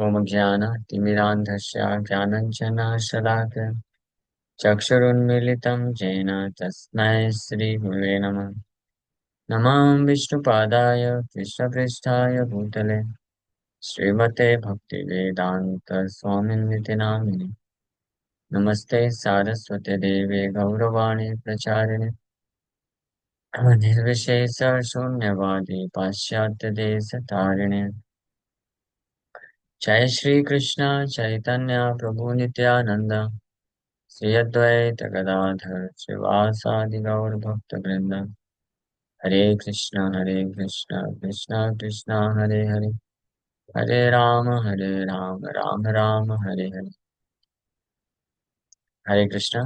ओम ज्ञानतिमिरान्धस्य ज्ञानाञ्जनशलाकया चक्षुरुन्मीलितं येन तस्मै श्रीगुरवे नमः। नमः विष्णुपादाय कृष्णपृष्ठाय भूतले श्रीमते भक्तिवेदान्त स्वामिनिति नामिने। नमस्ते सारस्वते देवे गौरवाणी प्रचारिणे निर्विशेषशून्यवादी पाश्चात्यदेशतारिणे। जय श्री कृष्ण चैतन्य प्रभु नित्यानंद श्री अद्वैत गदाधर श्रीवासादि गौर भक्त वृंद। हरे कृष्ण कृष्ण कृष्ण हरे हरे, हरे राम राम राम हरे हरे। हरे कृष्ण।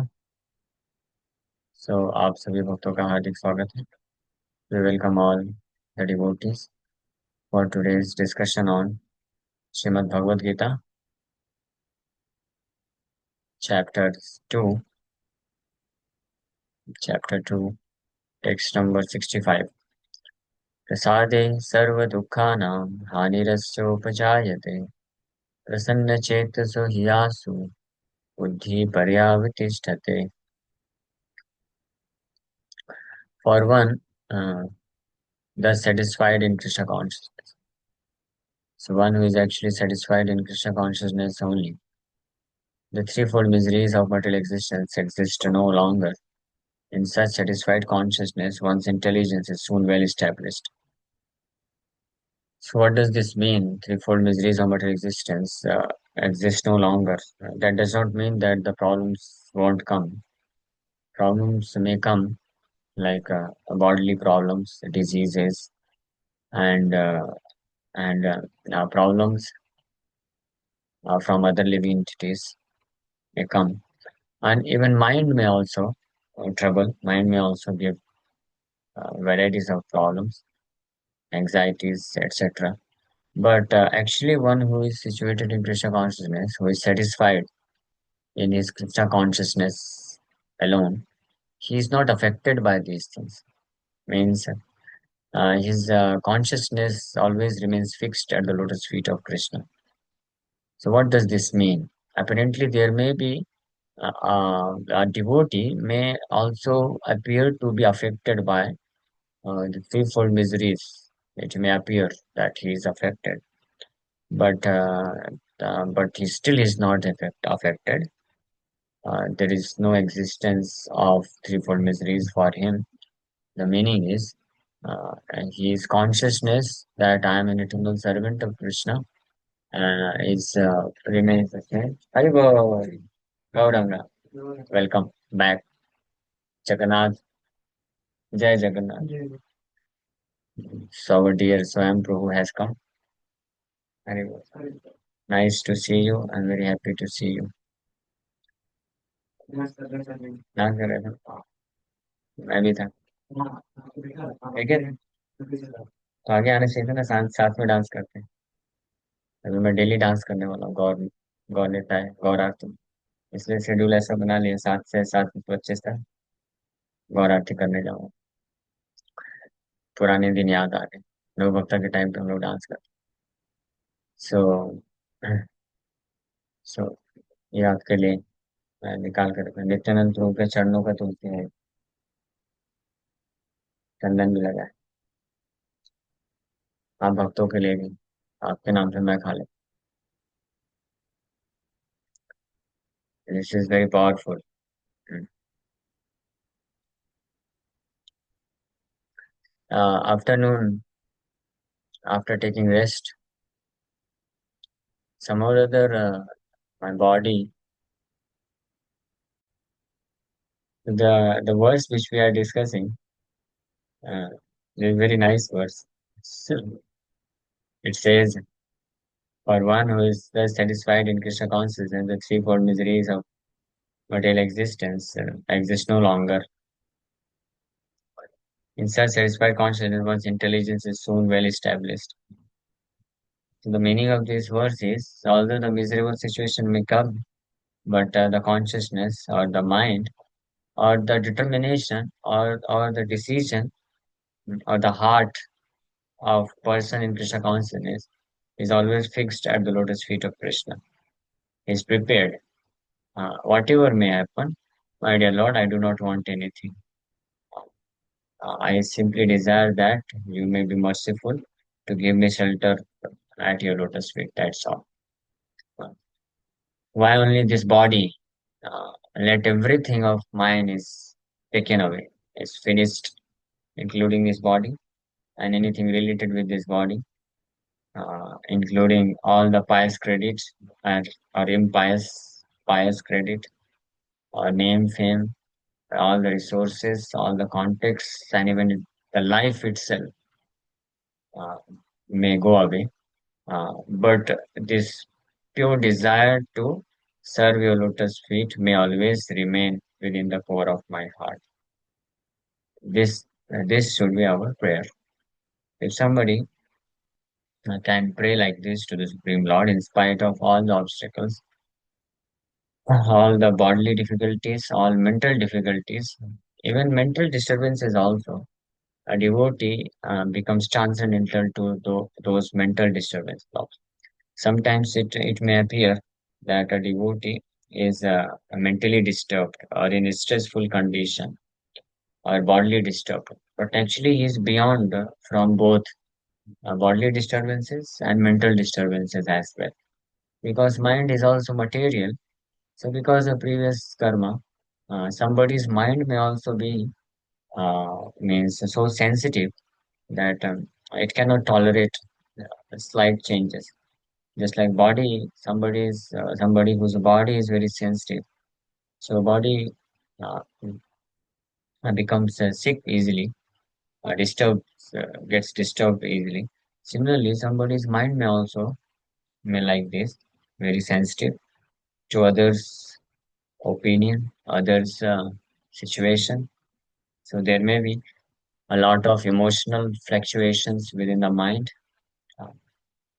आप सभी भक्तों का हार्दिक स्वागत है। We welcome all the devotees for today's discussion on Shrimad Bhagavad Gita chapter 2 text number 65। प्रसादे सर्वदुःखानां हानिरस्योपजायते प्रसन्नचेतसो हि आसु बुद्धिपर्यावितिष्ठते। For one, thus satisfied in Krishna consciousness. So one who is actually satisfied in Krishna consciousness only, the threefold miseries of material existence exist no longer. In such satisfied consciousness, one's intelligence is soon well established. So what does this mean? Threefold miseries of material existence exist no longer. That does not mean that the problems won't come. Problems may come, like bodily problems, diseases, and problems from other living entities may come, and even mind may also trouble. Mind may also give varieties of problems, anxieties, etc. But actually, one who is situated in Krishna consciousness, who is satisfied in his Krishna consciousness alone, he is not affected by these things. Means his consciousness always remains fixed at the lotus feet of Krishna. So, what does this mean? Apparently, there may be a devotee may also appear to be affected by the threefold miseries. It may appear that he is affected, but he still is not affected. There is no existence of threefold miseries for him. The meaning is his consciousness that I am an eternal servant of Krishna is remains the same. Haribo, Gauranga, welcome back, Jagannath, Jai Jagannath. So our dear Swam Prabhu has come. Haribo. Nice to see you. I'm very happy to see you. Dance कर रहे थे, मैं भी था। ठीक है, तो आगे आने चाहिए था ना, साथ साथ में डांस करते हैं। अभी मैं डेली डांस करने वाला हूँ, गौर गौर लेता है गौर आरती, इसलिए शेड्यूल ऐसा बना लिया 7 से 7:25 तक गौर आरती करने जाऊंगा। पुराने दिन याद आ गए, लोग भक्ता के टाइम पे हम लोग डांस करते। सो सो ये आपके लिए मैं निकाल कर रखा। नित्यानंद प्रभु के चरणों का तुलसी है, चंदन भी लगा है। आप भक्तों के लिए भी, आपके नाम से मैं खा ले। This is very powerful. Afternoon, after taking rest, somehow or other, my body, the verse which we are discussing, uh, is a very nice verse. So it says, for one who is thus satisfied in Krishna consciousness, the threefold miseries of material existence exist no longer. In such satisfied consciousness, one's intelligence is soon well established. So the meaning of this verse is, although the miserable situation may come, but the consciousness or the mind or the determination or the decision or the heart of person in Krishna consciousness is always fixed at the lotus feet of Krishna. He is prepared. Whatever may happen, my dear Lord, I do not want anything. I simply desire that you may be merciful to give me shelter at your lotus feet. That's all. Uh, Why only this body? Let everything of mine is taken away. It's finished, including this body and anything related with this body, including all the pious credits and or impious pious credit or name, fame, all the resources, all the contexts, and even the life itself uh, may go away. But this pure desire to serve your lotus feet may always remain within the core of my heart. This should be our prayer. If somebody can pray like this to the Supreme Lord in spite of all the obstacles, all the bodily difficulties, all mental difficulties, even mental disturbances also, a devotee becomes transcendental to those mental disturbances. Sometimes it may appear that a devotee is mentally disturbed or in a stressful condition or bodily disturbed, but actually he is beyond from both bodily disturbances and mental disturbances as well. Because mind is also material, so because of previous karma, somebody's mind may also be means so sensitive that it cannot tolerate slight changes. Just like body, somebody whose body is very sensitive, so body uh, becomes sick easily, disturbed, gets disturbed easily. Similarly, somebody's mind may also may like this, very sensitive to others' opinion, others' situation. So there may be a lot of emotional fluctuations within the mind.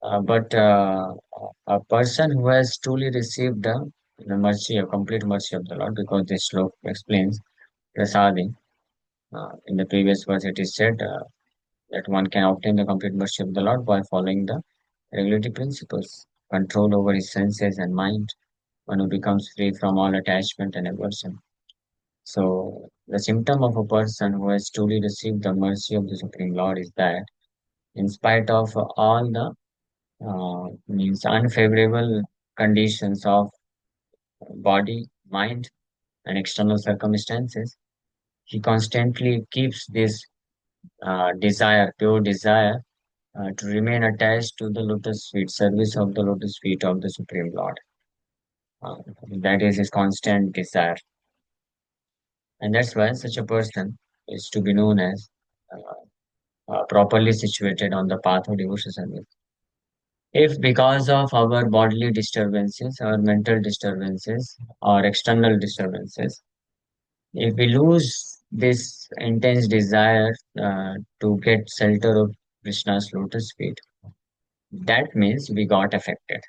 Uh, but a person who has truly received the mercy, a complete mercy of the Lord, because this slok explains prasading. In the previous verse, it is said that one can obtain the complete mercy of the Lord by following the regulative principles, control over his senses and mind, one who becomes free from all attachment and aversion. So, the symptom of a person who has truly received the mercy of the Supreme Lord is that, in spite of all the means unfavorable conditions of body, mind, and external circumstances, he constantly keeps this desire, pure desire, to remain attached to the lotus feet, service of the lotus feet of the Supreme Lord. Uh, that is his constant desire. And that's why such a person is to be known as properly situated on the path of devotion service. If because of our bodily disturbances, our mental disturbances, or external disturbances, if we lose this intense desire to get shelter of Krishna's lotus feet, that means we got affected.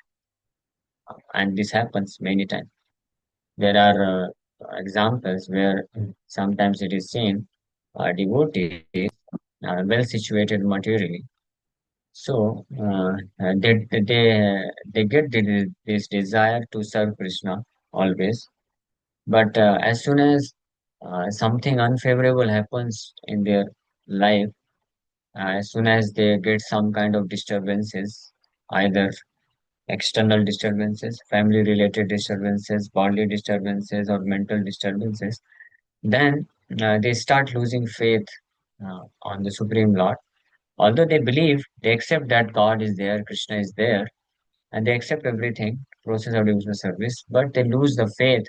And this happens many times. There are examples where sometimes it is seen devotees are well situated materially. So they get this desire to serve Krishna always. But as soon as something unfavorable happens in their life, as soon as they get some kind of disturbances, either external disturbances, family related disturbances, bodily disturbances, or mental disturbances, then they start losing faith on the Supreme Lord. Although they believe, they accept that God is there, Krishna is there, and they accept everything, process of devotional service, but they lose the faith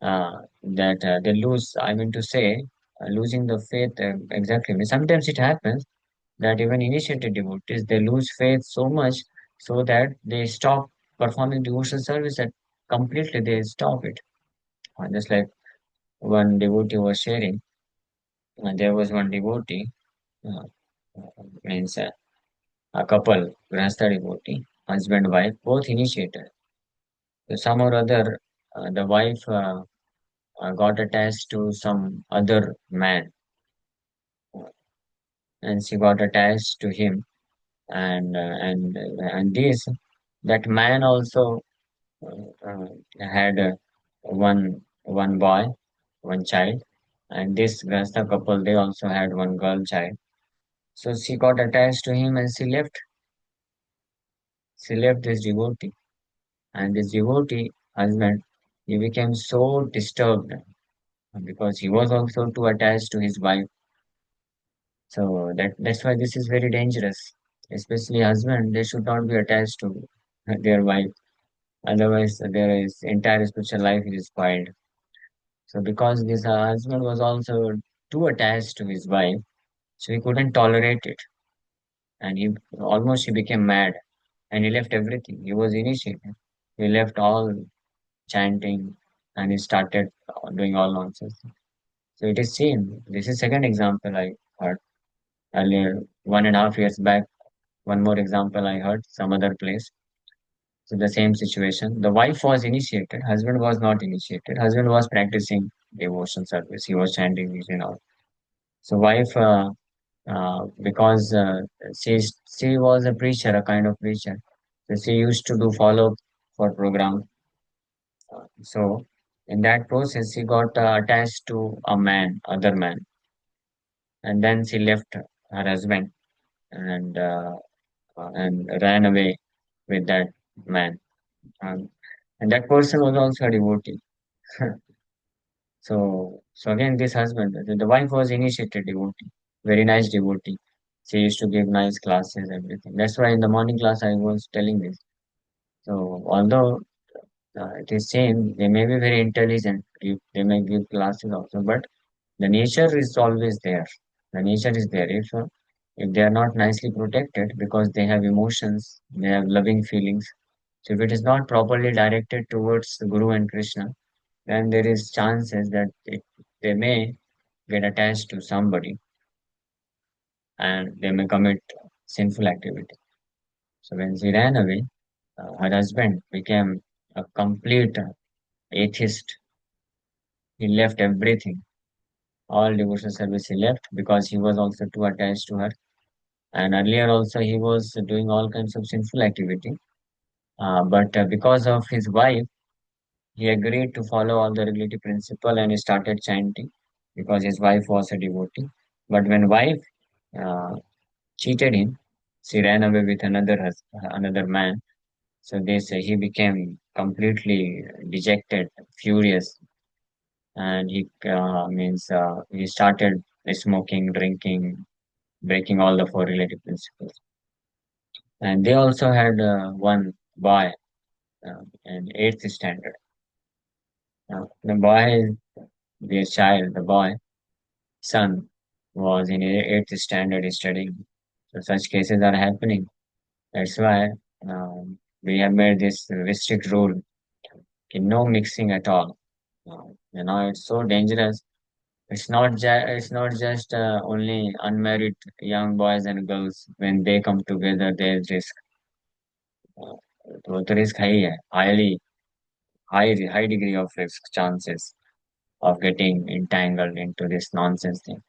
that they lose, I mean to say, losing the faith exactly. I mean, sometimes it happens that even initiated devotees, they lose faith so much so that they stop performing devotional service and completely they stop it. Just like one devotee was sharing, there was one devotee, uh, means a couple, Grihastha devotee, husband, wife, both initiated. So some or other, the wife got attached to some other man and she got attached to him. and this that man also had one boy, one child, and this Grihastha couple they also had one girl child. So she got attached to him and she left this devotee, and this devotee husband he became so disturbed because he was also too attached to his wife. So that's why this is very dangerous, especially husband. They should not be attached to their wife. Otherwise, their entire spiritual life is spoiled. So because this husband was also too attached to his wife, so he couldn't tolerate it, and he became mad, and he left everything. He was initiated. He left all chanting, and he started doing all nonsense. So it is seen. This is second example I heard earlier, 1.5 years back. One more example I heard some other place. So the same situation. The wife was initiated, husband was not initiated. Husband was practicing devotion service. He was chanting these and all. So wife, because she was a preacher, a kind of preacher. So she used to do follow for program. So in that process, she got attached to a man, other man, and then she left her husband and and ran away with that man. And that person was also a devotee. So again, this husband, the wife was initiated devotee, very nice devotee. She used to give nice classes, everything. That's why in the morning class I was telling this. So although it is same, they may be very intelligent, they may give classes also, but the nature is always there. The nature is there. If they are not nicely protected because they have emotions, they have loving feelings. So if it is not properly directed towards the Guru and Krishna, then there is chances that they may get attached to somebody and they may commit sinful activity. So when she ran away, her husband became a complete atheist. He left everything, all devotional service he left because he was also too attached to her. And earlier also he was doing all kinds of sinful activity. But because of his wife, he agreed to follow all the regulative principle and he started chanting because his wife was a devotee. But when wife uh, cheated him, she ran away with another man. So they say he became completely dejected, furious, and he started smoking, drinking, breaking all the four relative principles. And they also had one boy in eighth standard. The boy, their child, the boy, son, was in eighth standard studying. So such cases are happening. That's why we have made this restrict rule: no mixing at all. It's so dangerous. It's not just only unmarried young boys and girls. When they come together, there's risk. Uh, तो risk high है, high degree of risk chances of getting entangled into this nonsense thing.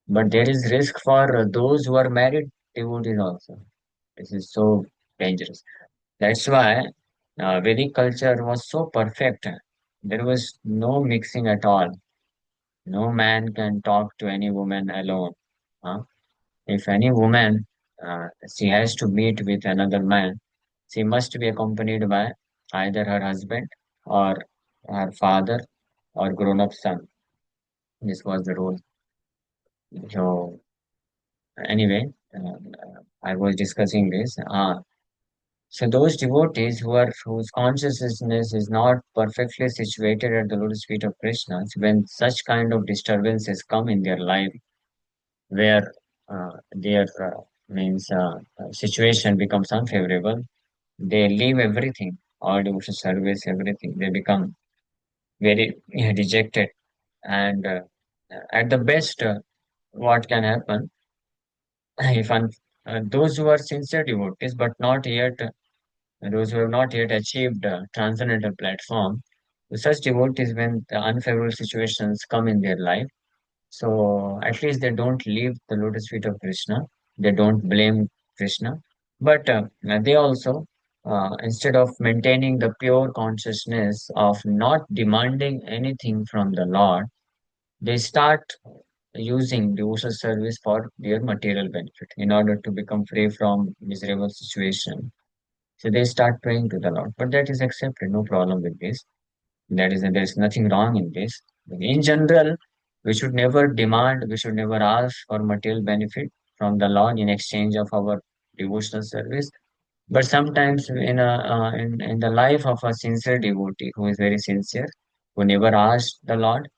But there is risk for those who are married devotees also. This is so dangerous. That's why Vedic culture was so perfect. There was no mixing at all. No man can talk to any woman alone. Huh? If any woman she has to meet with another man, she must be accompanied by either her husband or her father or grown-up son. This was the rule. So anyway, I was discussing this. So those devotees whose consciousness is not perfectly situated at the lotus feet of Krishna, when such kind of disturbances come in their life, where their situation becomes unfavorable, they leave everything, all devotion service, everything. They become very dejected, and at the best, what can happen if those who are sincere devotees, but not yet those who have not yet achieved transcendental platform, such devotees, when the unfavorable situations come in their life, so at least they don't leave the lotus feet of Krishna. They don't blame Krishna. But they also, instead of maintaining the pure consciousness of not demanding anything from the Lord, they start using devotional service for their material benefit in order to become free from miserable situation. So they start praying to the Lord. But that is accepted, no problem with this. There is nothing wrong in this. In general, we should never demand, we should never ask for material benefit from the Lord in exchange of our devotional service. But sometimes in the life of a sincere devotee who is very sincere, who never asks the Lord,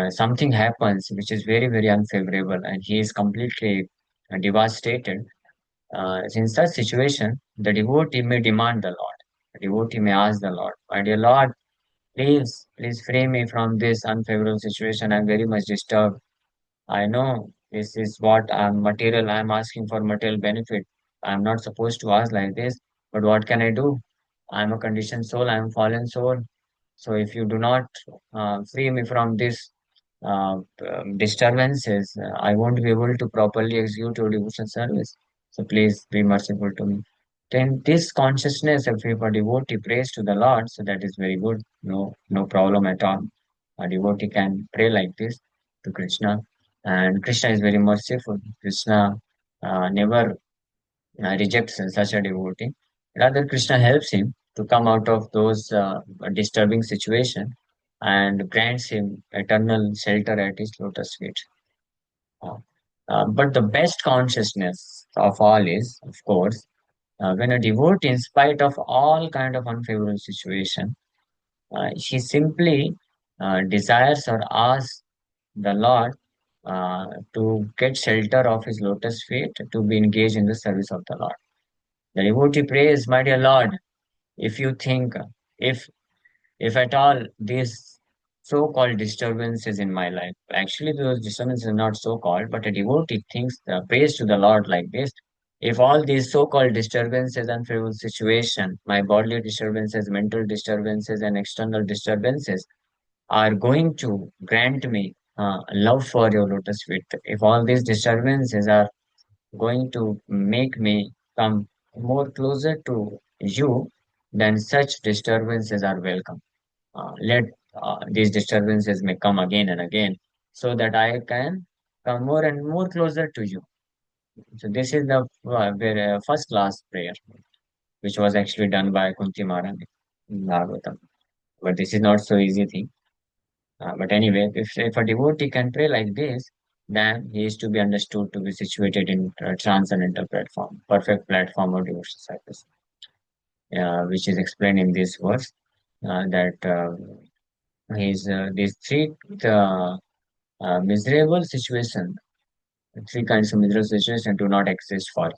something happens which is very, very unfavorable, and he is completely devastated. In such situation, the devotee may demand the Lord. The devotee may ask the Lord, "My dear Lord, please free me from this unfavorable situation. I'm very much disturbed. I know this is what material. I'm asking for material benefit. I'm not supposed to ask like this, but what can I do? I'm a conditioned soul. I'm a fallen soul. So if you do not free me from this disturbances, I won't be able to properly execute your devotion service. So please be merciful to me." Then this consciousness, if a devotee prays to the Lord, so that is very good. No problem at all. A devotee can pray like this to Krishna, and Krishna is very merciful. Krishna never rejects such a devotee. Rather, Krishna helps him to come out of those disturbing situation and grants him eternal shelter at his lotus feet. Uh, but the best consciousness of all is, of course, when a devotee, in spite of all kind of unfavorable situation, he simply desires or asks the Lord to get shelter of his lotus feet to be engaged in the service of the Lord. The devotee prays, "My dear Lord, if you think, if if at all these so-called disturbances in my life, actually those disturbances are not so-called, but a devotee thinks prays to the Lord like this. If all these so-called disturbances, unfavorable situation, my bodily disturbances, mental disturbances, and external disturbances are going to grant me love for your lotus feet, if all these disturbances are going to make me come more closer to you, then such disturbances are welcome. Let these disturbances may come again and again so that I can come more and more closer to you." So this is the first class prayer, which was actually done by Kunti Maharani in Bhagavatam. But this is not so easy thing. But anyway, if a devotee can pray like this, then he is to be understood to be situated in a transcendental platform, perfect platform of devotional service, which is explained in this verse that these three uh, miserable situation, three kinds of miserable situation do not exist for him.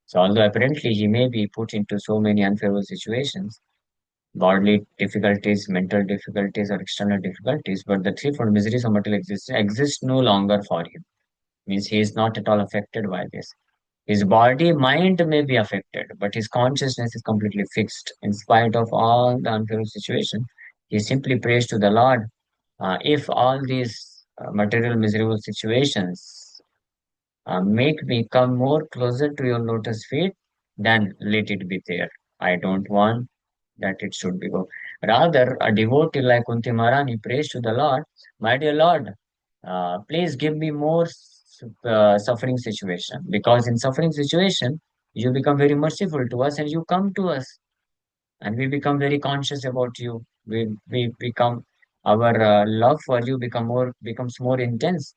So although apparently he may be put into so many unfavorable situations, bodily difficulties, mental difficulties, or external difficulties, but the threefold miseries of material existence exist no longer for him. Means he is not at all affected by this. His body, mind may be affected, but his consciousness is completely fixed. In spite of all the unfavorable situation, he simply prays to the Lord. If all these material miserable situations make me come more closer to your lotus feet, then let it be there. I don't want that it should be go. Rather, a devotee like Kunti Maharani prays to the Lord, "My dear Lord, please give me more suffering situation, because in suffering situation, you become very merciful to us and you come to us, and we become very conscious about you. We become, our love for you becomes more intense.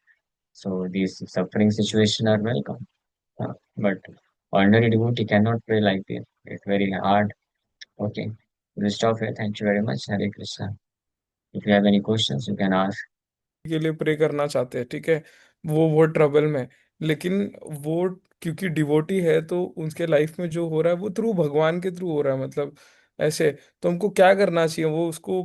So these suffering situation are welcome." But ordinary devotee cannot pray like this. It's very hard. Okay. We'll stop here. Thank you very much. Hare Krishna. If you have any questions, you can ask. के लिए pray करना चाहते हैं, ठीक है, वो बहुत trouble में, लेकिन वो क्योंकि डिवोटी है तो उनके लाइफ में जो हो रहा है वो थ्रू भगवान के थ्रू हो रहा है, मतलब ऐसे। तो हमको क्या करना चाहिए, वो उसको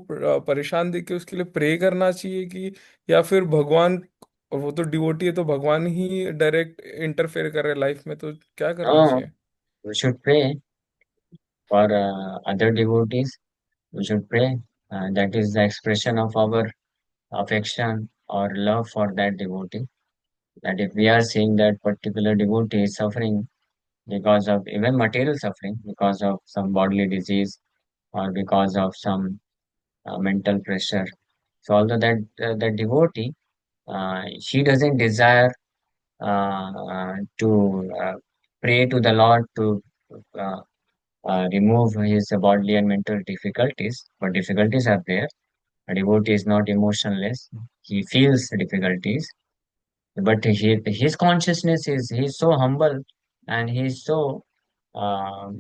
परेशान देख के उसके लिए प्रे करना चाहिए कि, या फिर भगवान, और वो तो डिवोटी है तो भगवान ही डायरेक्ट इंटरफेयर कर रहे हैं लाइफ में, तो क्या करना No, चाहिए? we should pray for other devotees. We should pray. That is the expression of our affection or love for that devotee. That if we are seeing that particular devotee is suffering, because of even material suffering, because of some bodily disease, or because of some mental pressure. So although the devotee, she doesn't desire to pray to the Lord to uh, remove his bodily and mental difficulties, but difficulties are there. A devotee is not emotionless. He feels difficulties, but his consciousness is he's so humble, and he's so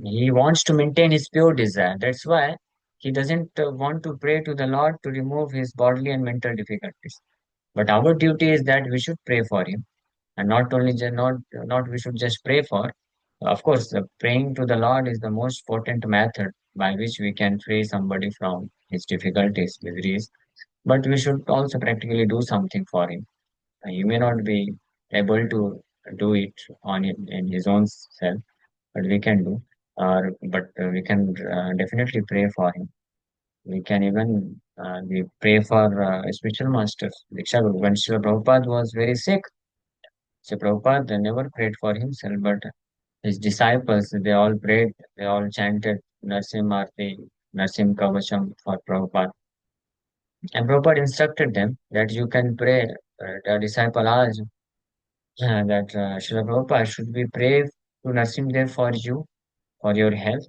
he wants to maintain his pure desire. That's why he doesn't want to pray to the Lord to remove his bodily and mental difficulties. But our duty is that we should pray for him, and not only not we should just pray for. Of course, praying to the Lord is the most potent method by which we can free somebody from his difficulties, miseries. But we should also practically do something for him. He may not be able to do it in his own self, but we can do. But we can definitely pray for him. We can even we pray for spiritual masters. Diksha Guru. When Srila Prabhupada was very sick, so Prabhupada never prayed for himself, but his disciples, they all prayed, they all chanted Narsim Arti, Narsim Kavacham for Prabhupada. And Prabhupada instructed them that you can pray. The disciple asked that Srila Prabhupada, should we pray to Narsim Dev for you, for your health?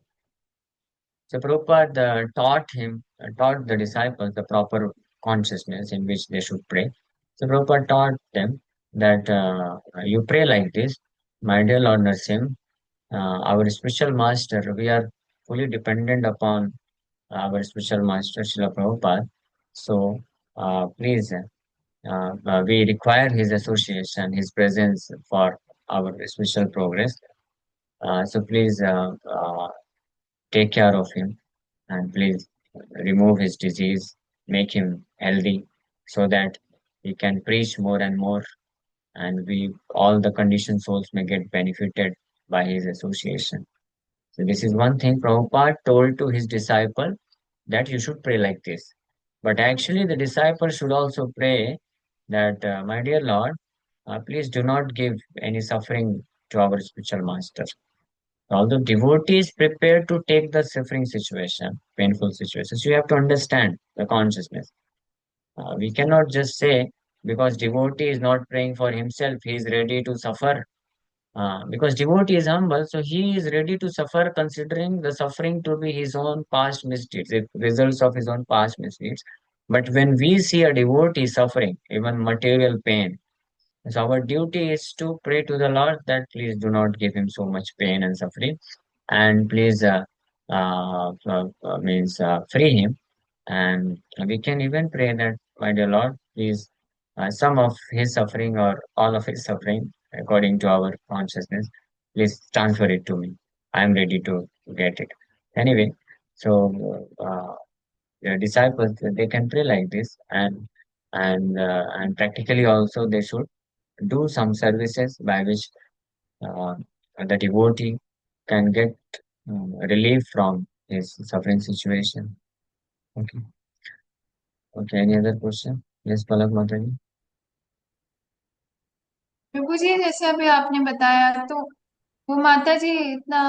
So Prabhupada taught the disciples the proper consciousness in which they should pray. So Prabhupada taught them that you pray like this, my dear Lord Narsim, our spiritual master, we are fully dependent upon our spiritual master, Srila Prabhupada. So please, we require his association, his presence for our spiritual progress. So please take care of him, and please remove his disease, make him healthy so that he can preach more and more, and we all the conditioned souls may get benefited by his association. So this is one thing Prabhupada told to his disciple, that you should pray like this. But actually the disciple should also pray that, my dear Lord, please do not give any suffering to our spiritual master. Although devotee is prepared to take the suffering situation, painful situations, you have to understand the consciousness. We cannot just say because devotee is not praying for himself, he is ready to suffer. Because devotee is humble, so he is ready to suffer, considering the suffering to be his own past misdeeds, the results of his own past misdeeds. But when we see a devotee suffering, even material pain, so our duty is to pray to the Lord that please do not give him so much pain and suffering, and please means free him. And we can even pray that, my dear Lord, please, some of his suffering or all of his suffering, according to our consciousness, please transfer it to me. I am ready to get it. Anyway, so the disciples, they can pray like this, and practically also they should do some services by which uh, the devotee can get relief from his suffering situation. Okay. Okay. Any other question? Yes, Palak Mataji. प्रभु जी जैसे अभी आपने बताया, तो वो माता जी इतना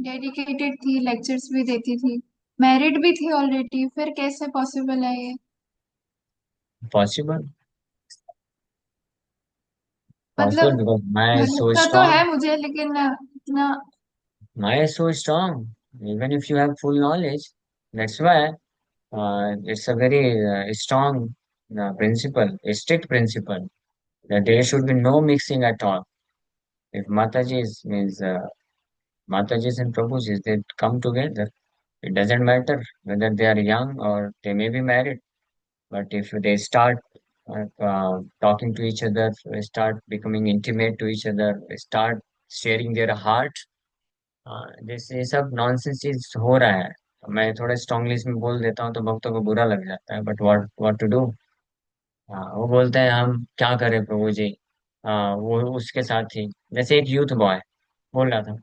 dedicated थी, lectures भी देती थी, मैरिड भी थी ऑलरेडी, फिर कैसे पॉसिबल है ये? Possible. Possible मतलब because Maya is so भरोसा तो है strong. मुझे, लेकिन इतना। Maya is so strong. Even if you have full knowledge, that's why it's a very strong principle, a strict principle, that there should be no mixing at all. If Matajis means Matajis and Prabhujis, they come together. It doesn't matter whether they are young or they may be married. But if they start talking to each other, start becoming intimate to each other, start sharing their heart, this ये सब nonsense चीज हो रहा है. मैं थोड़ा strongly इसमें बोल देता हूँ तो भक्तों को बुरा लग जाता है, बट व्हाट टू डू. वो बोलते हैं हम क्या करें प्रभु जी. वो उसके साथ ही, जैसे एक यूथ बॉय बोल रहा था,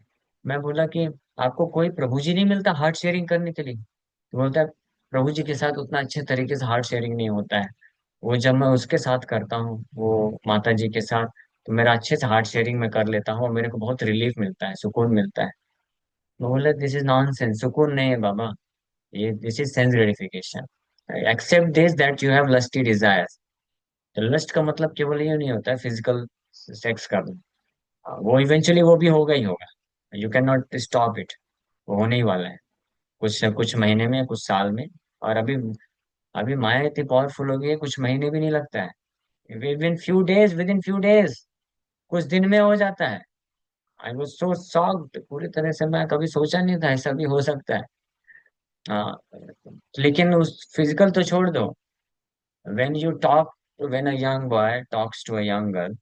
मैं बोला कि आपको कोई प्रभु जी नहीं मिलता हार्ट शेयरिंग करने के लिए. तो बोलता है प्रभु जी के साथ उतना अच्छे तरीके से हार्ट शेयरिंग नहीं होता है. वो जब मैं उसके साथ करता हूँ, वो माता जी के साथ, तो मेरा अच्छे से हार्ट शेयरिंग में कर लेता हूँ और मेरे को बहुत रिलीफ मिलता है, सुकून मिलता है। मैं बोला दिस इज नॉनसेंस, सुकून नहीं है बाबा, ये this is sense gratification. Except this that you have lusty desires. तो लस्ट का मतलब केवल ये नहीं होता है फिजिकल सेक्स का भी। वो इवेंचुअली वो भी होगा ही होगा, you can not stop it. वो होने ही वाला है, कुछ कुछ महीने में, कुछ साल में। और अभी अभी माया इतनी पावरफुल हो गई है, कुछ महीने भी नहीं लगता है, विद इन फ्यू डेज, कुछ दिन में हो जाता है। आई वाज सो शॉक्ड, पूरी तरह से मैं कभी सोचा नहीं था ऐसा भी हो सकता है। हाँ, लेकिन उस फिजिकल तो छोड़ दो, when you talk, when a young boy talks to a young girl,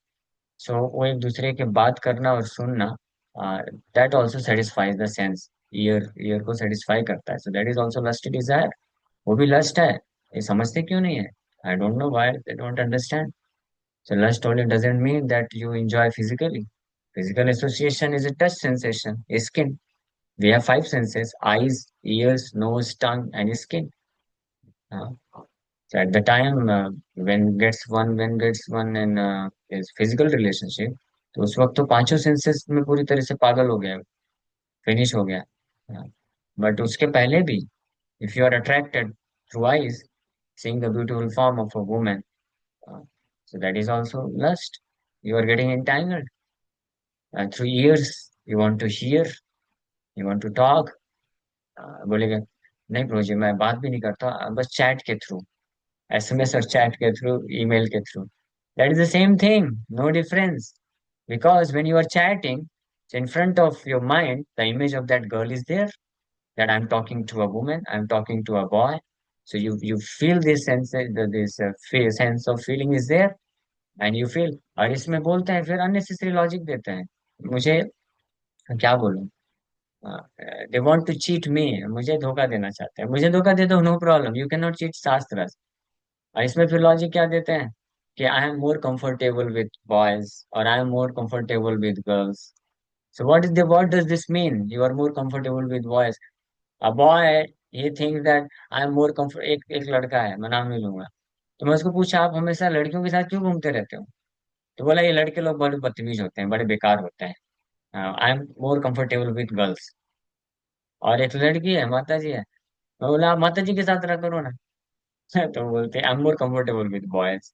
so वो एक दूसरे के बात करना और सुनना, that also satisfies the sense, ear ear को सेटिस्फाई करता है, so that is also lust desire. वो भी लस्ट है, ये समझते क्यों नहीं है? I don't know why they don't understand. So lust only doesn't mean that you enjoy physically. Physical association is a touch sensation, skin. We have five senses: eyes, ears, nose, tongue, and skin. Uh, so at the time when gets one in is physical relationship, तो उस वक्त तो पांचों senses में पूरी तरह से पागल हो गया, फिनिश हो गया। बट उसके पहले भी, if you are attracted through eyes, seeing the beautiful form of a woman, uh, so that is also lust. You are getting entangled. Through ears, you want to hear, you want to talk. बोलेगा नहीं bro जी, मैं बात भी नहीं करता, बस chat के through, SMS और चैट के थ्रू, ईमेल के through. That is the same thing, no difference. Because when you are chatting, so in front of your mind, the image of that girl is there, that I'm talking to a woman, I'm talking to a boy. So you feel this sense, sense of feeling is there, and you feel। और इसमें बोलते हैं फिर unnecessary logic देते हैं, मुझे क्या बोलूं, they want to cheat me, मुझे धोखा देना चाहते हैं, मुझे धोखा दे दो, no problem, you can not cheat shastra. और इसमें फिर लॉजिक क्या देते हैं कि I am more comfortable with boys और I am more comfortable with girls. So what does this mean, you are more comfortable with boys? A boy, he thinks that I am more comfort, एक लड़का है, मैं नाम नहीं लूंगा, तो मैं उसको पूछा आप हमेशा लड़कियों के साथ क्यों घूमते रहते हो? तो बोला ये लड़के लोग बड़े बदतमीज होते हैं, बड़े बेकार होते हैं, आई am more comfortable with girls. और एक लड़की है, माता जी है, मैं बोला आप माता जी के साथ रहा करो ना। तो बोलते आई am more comfortable with boys.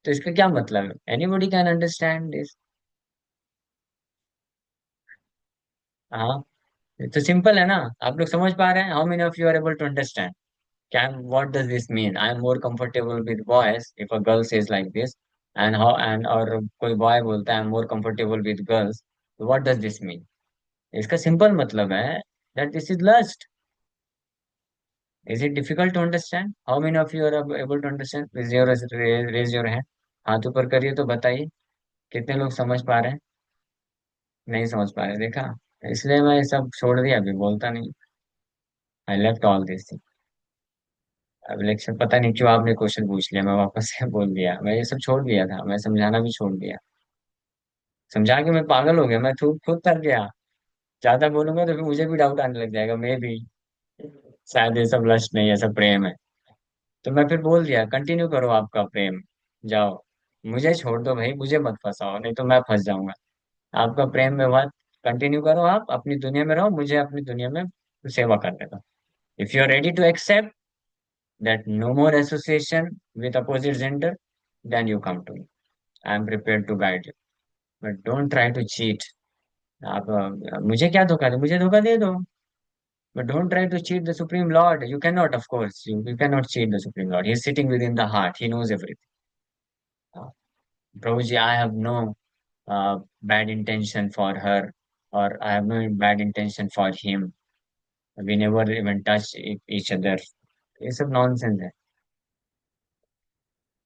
तो इसका क्या मतलब है? Anybody can understand this. हाँ, ये तो सिंपल है ना, आप लोग समझ पा रहे हैं? How many of you are able to understand? क्या, what does this mean, I am more comfortable with boys, if a girl says like this, and how, and और कोई बॉय बोलता है I am more comfortable with girls, तो what does this mean? इसका simple मतलब है that this is lust. Is it difficult to understand? How many of you are able to understand? Raise your hand, हाथ ऊपर करिए तो बताइए कितने लोग समझ पा रहे हैं। नहीं समझ पा रहे, देखा? इसलिए मैं ये सब छोड़ दिया, अभी बोलता नहीं। I left all this thing. अब लेक्चर पता नहीं क्यों आपने क्वेश्चन पूछ लिया, मैं वापस से बोल दिया, मैं ये सब छोड़ दिया था, मैं समझाना भी छोड़ दिया। समझा के मैं पागल हो गया, मैं खुद खुद थक गया। ज्यादा बोलूंगा तो फिर मुझे भी डाउट आने लग जाएगा, मे भी शायद ये सब लस्ट नहीं, ये सब प्रेम है। तो मैं फिर बोल दिया कंटिन्यू करो आपका प्रेम, जाओ, मुझे छोड़ दो भाई, मुझे मत फंसाओ, नहीं तो मैं फंस जाऊंगा। आपका प्रेम में बात कंटिन्यू करो, आप अपनी दुनिया में रहो, मुझे अपनी दुनिया में सेवा करने दो। If you are ready to accept that no more association with opposite gender, then you come to me, I am prepare to guide you, but don't try to cheat. आप मुझे क्या धोखा दे, मुझे धोखा दे दो, but don't try to cheat the Supreme Lord. You cannot, of course, you cannot cheat the Supreme Lord. He's sitting within the heart. He knows everything. Uh, Prabhuji, I have no bad intention for her, or I have no bad intention for him. We never even touch each other. It's a nonsense.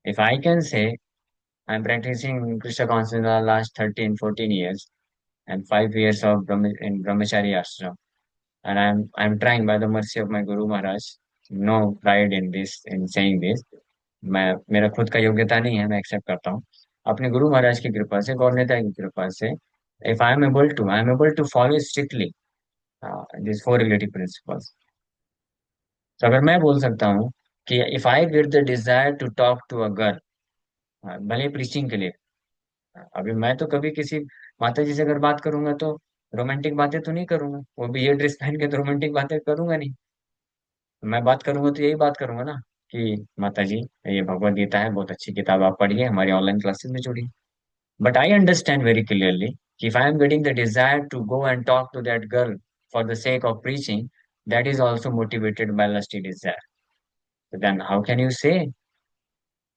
If I can say, I'm practicing Krishna consciousness the last 13, 14 years and 5 years of in Brahmachari ashram. And I'm trying by the mercy of my Guru Maharaj, no pride in this, in saying this. मैं, मेरा खुद का योग्यता नहीं है, मैं accept करता हूँ अपने गुरु महाराज की कृपा से, गौर नेता की कृपा से। If I am able to follow strictly this four relative principles, तो अगर मैं बोल सकता हूँ कि if I get the desire to talk to a girl, भले प्रीचिंग के लिए, अभी मैं तो कभी किसी माता जी से अगर बात करूंगा तो रोमांटिक बातें तो नहीं करूंगा, वो भी ये ड्रेस पहन के तो रोमांटिक बातें करूंगा नहीं। मैं बात करूंगा तो यही बात करूंगा ना कि माता जी, ये भगवत गीता है, बहुत अच्छी किताब, आप पढ़िए, हमारी ऑनलाइन क्लासेस में जुड़िए। But I understand very clearly कि if I am getting the desire to go and talk to that girl for the sake of preaching, that is also motivated by lusty desire. So then how can you say,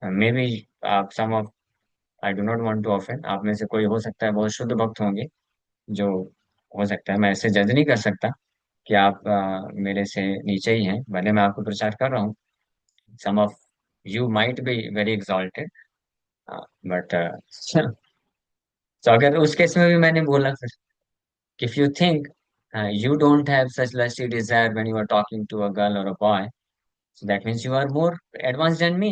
maybe some of, I do not want to offend, आप में से कोई हो सकता है बहुत शुद्ध भक्त होंगे, जो हो सकता है, मैं ऐसे जज नहीं कर सकता कि आप मेरे से नीचे ही हैं, भले मैं आपको प्रचार कर रहा हूँ। Some of you might be very exalted, but तो अगर उस केस में भी मैंने बोला फिर, if you think you don't have such lusty desire when you are talking to a girl or a boy, so that means you are more advanced than me.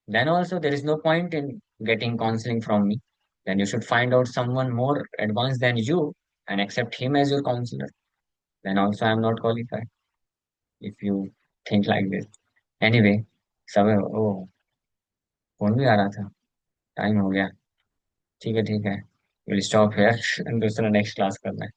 Then also there is no point in getting counseling from me. Then you should find out someone more advanced than you and accept him as your counselor. Then also I am not qualified if you think like this. Anyway, सब, ओ, phone भी आ रहा था, time हो गया। ठीक है, ठीक है, विल स्टॉप हेयर दूसरा नेक्स्ट क्लास करना है।